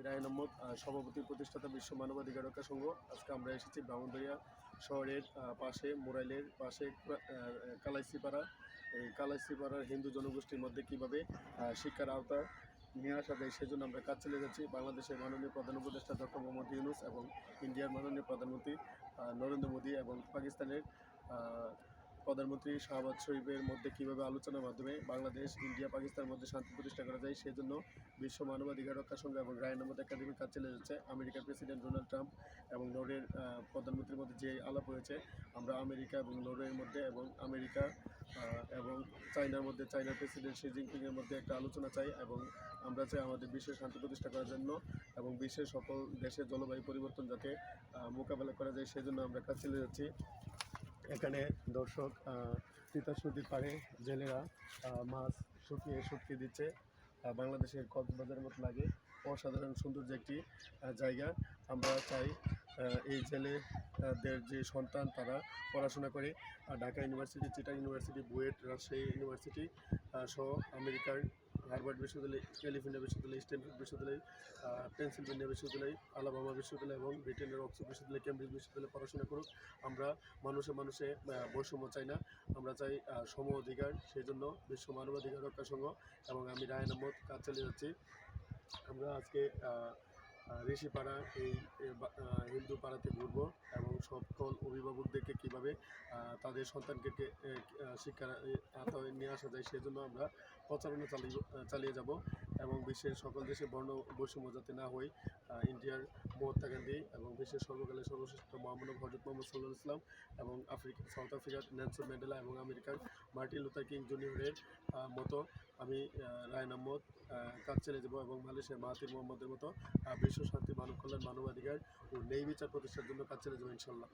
রায়হান আহমদ, সভাপতি প্রতিষ্ঠাতা বিশ্ব মানবাধিকার রক্ষা সংঘ। আজকে আমরা এসেছি ব্রাহ্মণবাড়িয়া শহরের পাশে মোরাইলের পাশে কালাইসিপাড়া। এই কালাইসিপাড়ার হিন্দু জনগোষ্ঠীর মধ্যে কীভাবে শিক্ষার আওতা নিয়ে আসা যায় সেজন্য আমরা কাজ চালিয়ে যাচ্ছি। বাংলাদেশের মাননীয় প্রধান উপদেষ্টা ডক্টর মোহাম্মদ ইউনূস এবং ইন্ডিয়ার মাননীয় প্রধানমন্ত্রী নরেন্দ্র মোদী এবং পাকিস্তানের প্রধানমন্ত্রী শাহবাজ শরীফের মধ্যে কীভাবে আলোচনার মাধ্যমে বাংলাদেশ, ইন্ডিয়া, পাকিস্তানের মধ্যে শান্তি প্রতিষ্ঠা করা যায় সেজন্য বিশ্ব মানবাধিকার রক্ষা সংঘ এবং রায়হান আহমদ একাডেমির কাজ চালিয়ে যাচ্ছে। আমেরিকার প্রেসিডেন্ট ডোনাল্ড ট্রাম্প এবং নরওয়ের প্রধানমন্ত্রীর মধ্যে যে আলাপ হয়েছে, আমরা আমেরিকা এবং নরওয়ের মধ্যে এবং আমেরিকা এবং চায়নার মধ্যে, চায়নার প্রেসিডেন্ট শি জিনপিংয়ের মধ্যে একটা আলোচনা চাই এবং আমরা চাই আমাদের বিশ্বের শান্তি প্রতিষ্ঠা করার জন্য এবং বিশ্বের সকল দেশের জলবায়ু পরিবর্তন যাতে মোকাবেলা করা যায় সেজন্য আমরা কাজ চালিয়ে যাচ্ছি। এখানে দর্শক তিতাস নদীর পাড়ে জেলেরা মাছ শুকিয়ে দিচ্ছে। বাংলাদেশের কক্সবাজারের মতো লাগে, অসাধারণ সৌন্দর্য একটি জায়গা। আমরা চাই এই জেলেদের যে সন্তান তারা পড়াশোনা করে Dhaka university, Chittagong university, BUET, Rajshahi university সহ আমেরিকার হার্ভার্ড বিশ্ববিদ্যালয়, ক্যালিফোর্নিয়া বিশ্ববিদ্যালয়, স্ট্যানফোর্ড বিশ্ববিদ্যালয়, পেনসিলভেনিয়া বিশ্ববিদ্যালয়, আলাবামা বিশ্ববিদ্যালয় এবং ব্রিটেনের অক্সফোর্ড বিশ্ববিদ্যালয়, কেমব্রিজ বিশ্ববিদ্যালয়ে পড়াশোনা করুক। আমরা মানুষে বৈষম্য চাই না, আমরা চাই সম অধিকার। সেই জন্য বিশ্ব মানবাধিকার রক্ষা সংঘ এবং আমি রায়হান আহমদ কাজ চালিয়ে যাচ্ছি। আমরা আজকে ঋষিপাড়া এই হিন্দু পাড়াতে ঘুরবো এবং সকল অভিভাবকদেরকে কীভাবে তাদের সন্তানকে শিক্ষার আওতায় নিয়ে আসা যায় সেজন্য আমরা প্রচারণা চালিয়ে যাব এবং বিশ্বের সকল দেশে বর্ণ বৈষম্য যাতে না হয়। ইন্ডিয়ার মহাত্মা গান্ধী এবং বিশ্বের সর্বকালের সর্বশ্রেষ্ঠ মহামানব হযরত মুহাম্মদ সাল্লাল্লাহু আলাইহি ওয়াসাল্লাম এবং সাউথ আফ্রিকার নেলসন ম্যান্ডেলা এবং আমেরিকার মার্টিন লুথার কিং জুনিয়রের মতো আমি রায়হান আহমদ কাজ চালিয়ে যাব এবং মালয়েশিয়ার মাহাথির মোহাম্মদের মতো বিশ্ব শান্তি, মানব কল্যাণ, মানবাধিকার ও ন্যায় বিচার প্রতিষ্ঠার জন্য কাজ চালিয়ে যাবো ইনশাল্লাহ।